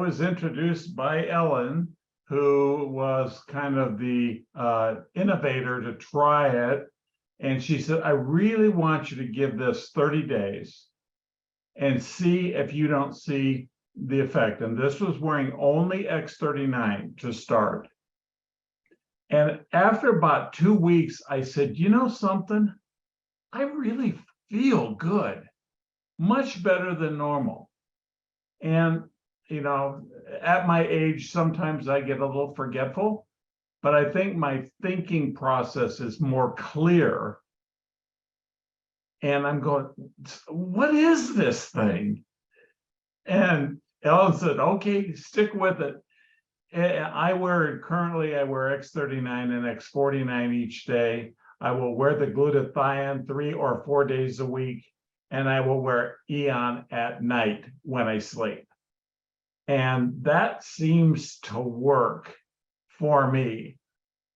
was introduced by Ellen, who was kind of the innovator to try it. And she said, I really want you to give this 30 days and see if you don't see the effect. And this was wearing only X39 to start. And after about 2 weeks, I said, you know something? I really feel good, much better than normal. And, you know, at my age, sometimes I get a little forgetful, but I think my thinking process is more clear. And I'm going, what is this thing? And Ellen said, okay, stick with it. Currently I wear X39 and X49 each day. I will wear the glutathione 3 or 4 days a week, and I will wear Eon at night when I sleep. And that seems to work for me.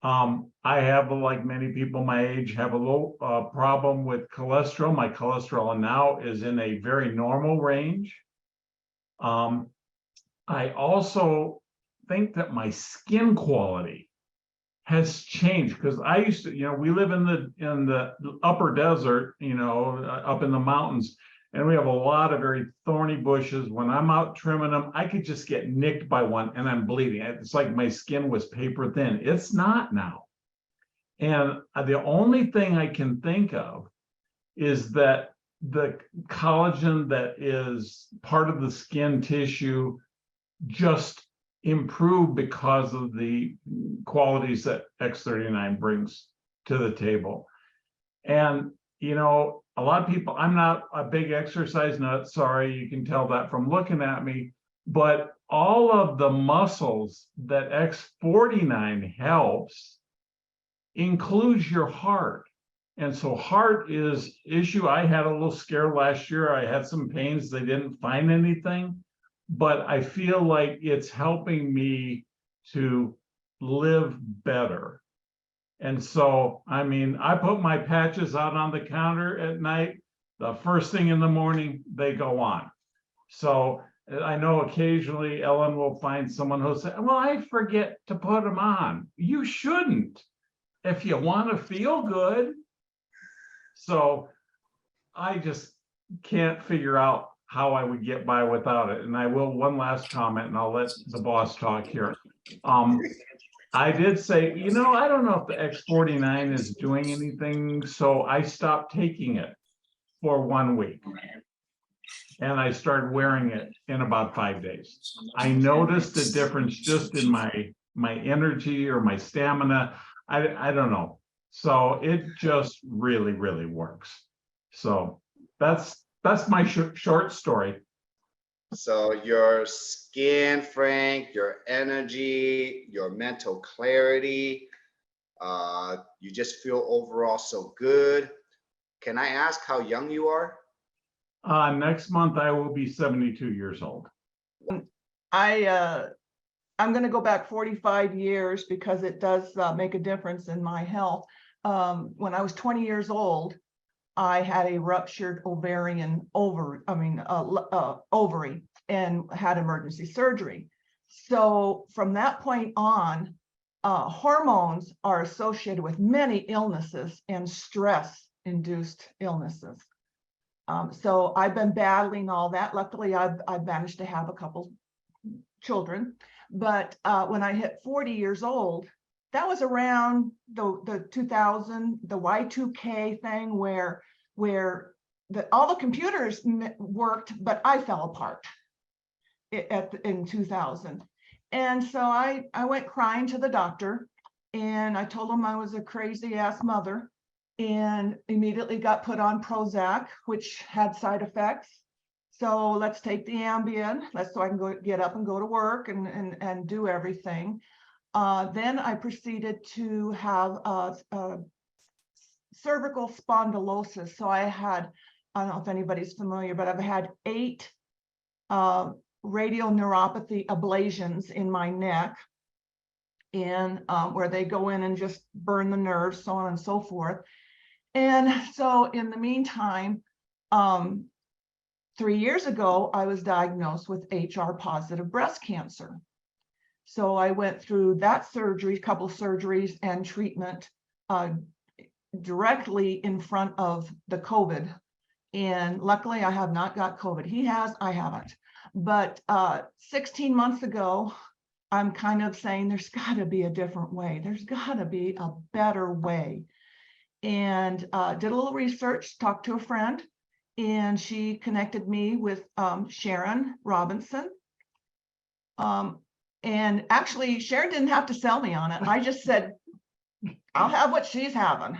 I have, like many people my age, have a little problem with cholesterol. My cholesterol now is in a very normal range. I also think that my skin quality has changed, because I used to, you know, we live in the upper desert, you know, up in the mountains, and we have a lot of very thorny bushes. When I'm out trimming them, I could just get nicked by one and I'm bleeding. It's like my skin was paper thin. It's not now. And the only thing I can think of is that the collagen that is part of the skin tissue just improved because of the qualities that X39 brings to the table. And, you know, a lot of people, I'm not a big exercise nut, sorry, you can tell that from looking at me, but all of the muscles that X49 helps includes your heart. And so heart is issue. I had a little scare last year. I had some pains. They didn't find anything, but I feel like it's helping me to live better. And so, I mean, I put my patches out on the counter at night. The first thing in the morning, they go on. So I know occasionally Ellen will find someone who'll say, well, I forget to put them on. You shouldn't if you want to feel good. So I just can't figure out how I would get by without it. And I will, one last comment, and I'll let the boss talk here. I did say, you know, I don't know if the X49 is doing anything, so I stopped taking it for 1 week. And I started wearing it in about 5 days. I noticed a difference just in my energy or my stamina. I don't know. So it just really, really works. So that's my short story. So your skin, Frank, your energy, your mental clarity, you just feel overall so good. Can I ask how young you are? Next month I will be 72 years old. I'm going to go back 45 years because it does make a difference in my health. When I was 20 years old, I had a ruptured ovary and had emergency surgery. So from that point on, hormones are associated with many illnesses and stress-induced illnesses. So I've been battling all that. Luckily, I've managed to have a couple children. But when I hit 40 years old, that was around the 2000, the Y2K thing where all the computers worked, but I fell apart in 2000. And so I went crying to the doctor, and I told him I was a crazy ass mother, and immediately got put on Prozac, which had side effects. So let's take the Ambien, so I can get up and go to work and do everything. Then I proceeded to have cervical spondylosis. So I had, I don't know if anybody's familiar, but I've had 8 radial neuropathy ablations in my neck, and where they go in and just burn the nerves, so on and so forth. And so in the meantime, 3 years ago, I was diagnosed with HR positive breast cancer. So I went through that surgery, couple surgeries and treatment directly in front of the COVID. And luckily I have not got COVID. He has, I haven't. But 16 months ago, I'm kind of saying there's got to be a different way. There's got to be a better way. And did a little research, talked to a friend, and she connected me with Sharon Robinson. And actually, Sharon didn't have to sell me on it. I just said, I'll have what she's having.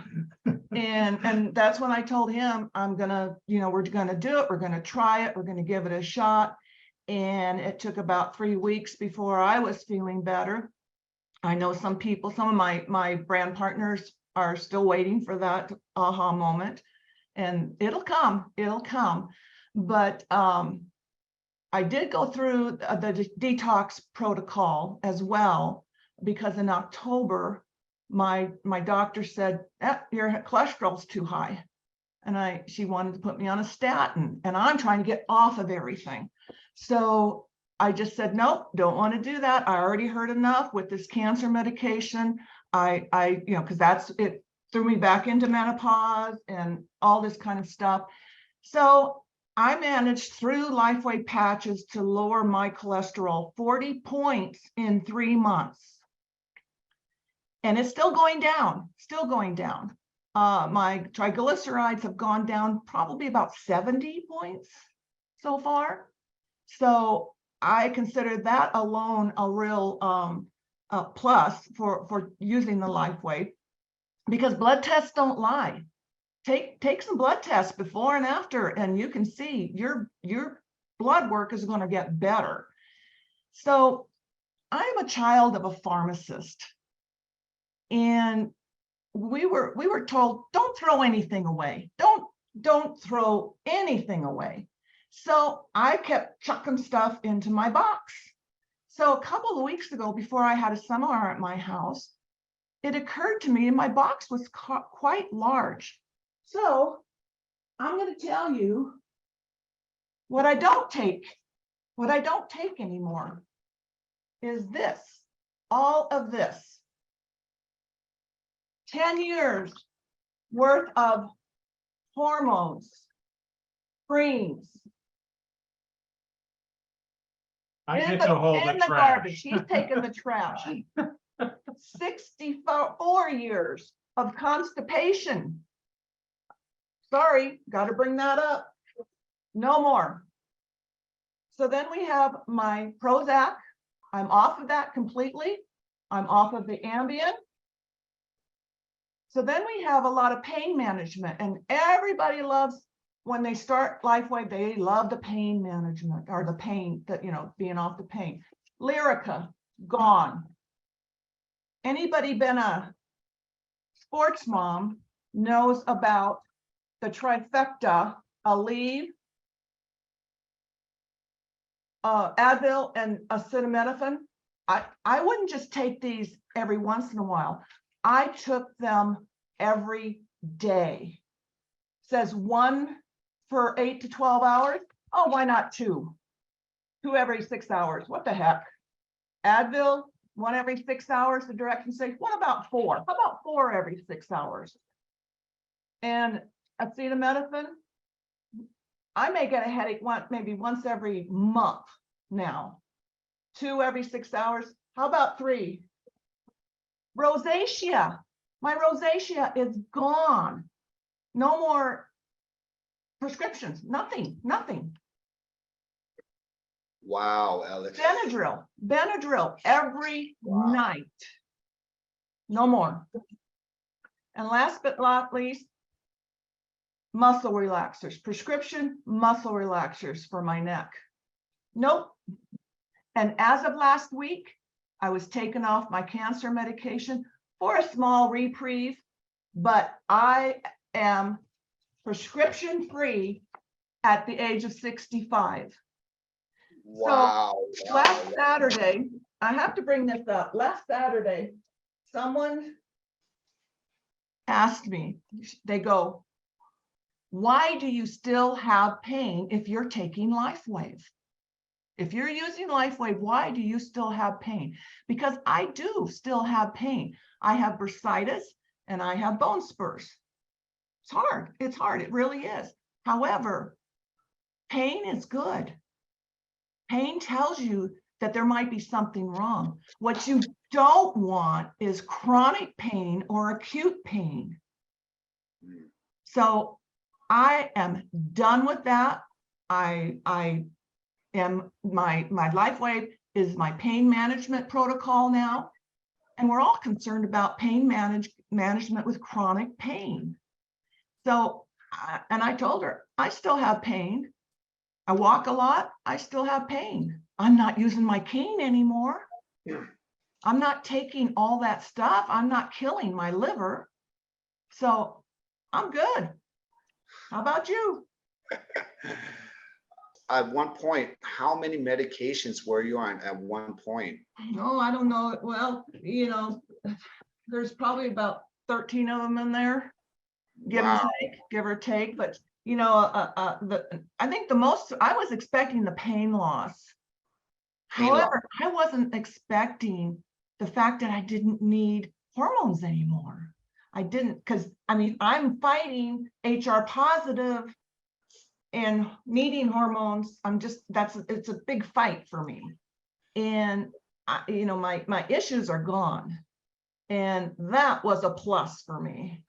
And that's when I told him, I'm gonna, we're gonna do it. We're gonna try it. We're gonna give it a shot. And it took about 3 weeks before I was feeling better. I know some people, some of my brand partners are still waiting for that aha moment, and it'll come. But I did go through the detox protocol as well, because in October, my doctor said, your cholesterol's too high. And she wanted to put me on a statin, and I'm trying to get off of everything. So I just said, nope, don't want to do that. I already heard enough with this cancer medication. Because it threw me back into menopause and all this kind of stuff. So I managed through Lifeway patches to lower my cholesterol 40 points in 3 months. And it's still going down, My triglycerides have gone down probably about 70 points so far. So I consider that alone a real plus for using the Lifeway, because blood tests don't lie. Take some blood tests before and after, and you can see your blood work is going to get better. So I'm a child of a pharmacist, and we were told, don't throw anything away. Don't throw anything away. So I kept chucking stuff into my box. So a couple of weeks ago, before I had a seminar at my house, it occurred to me my box was quite large. So I'm going to tell you what I don't take. What I don't take anymore is this, all of this. 10 years worth of hormones, creams. I get to hold the trash. Garbage. He's taking the trash. 64 years of constipation. Sorry, got to bring that up. No more. So then we have my Prozac. I'm off of that completely. I'm off of the Ambien. So then we have a lot of pain management, and everybody loves, when they start Lifeway, they love the pain management, or the pain that, being off the pain. Lyrica, gone. Anybody been a sports mom knows about the trifecta: Aleve, Advil, and acetaminophen. I wouldn't just take these every once in a while. I took them every day. Says 1 for 8 to 12 hours. Oh, why not 2? 2 every 6 hours. What the heck? Advil, 1 every 6 hours. The directions say, what about 4? How about 4 every 6 hours? And acetaminophen, I may get a headache maybe once every month now. 2 every 6 hours. How about 3? Rosacea. My rosacea is gone. No more prescriptions. Nothing. Wow, Alex. Benadryl every night. No more. And last but not least, muscle relaxers, prescription muscle relaxers for my neck. Nope. And as of last week, I was taken off my cancer medication for a small reprieve, but I am prescription free at the age of 65. Wow. So last Saturday, I have to bring this up. Last Saturday, someone asked me, they go, why do you still have pain if you're taking LifeWave? If you're using LifeWave, why do you still have pain? Because I do still have pain. I have bursitis and I have bone spurs. It's hard. It's hard. It really is. However, pain is good. Pain tells you that there might be something wrong. What you don't want is chronic pain or acute pain. So I am done with that. I am my LifeWave is my pain management protocol now. And we're all concerned about pain management with chronic pain. So, and I told her, I still have pain. I walk a lot, I still have pain. I'm not using my cane anymore. Yeah. I'm not taking all that stuff. I'm not killing my liver. So I'm good. How about you? At one point, how many medications were you on at one point? Oh, I don't know. Well, you know, there's probably about 13 of them in there, give or take. But you know, I think the most, I was expecting the pain loss. However, I wasn't expecting the fact that I didn't need hormones anymore. I didn't, because I mean, I'm fighting HR positive and needing hormones. It's a big fight for me. And you know, my issues are gone. And that was a plus for me.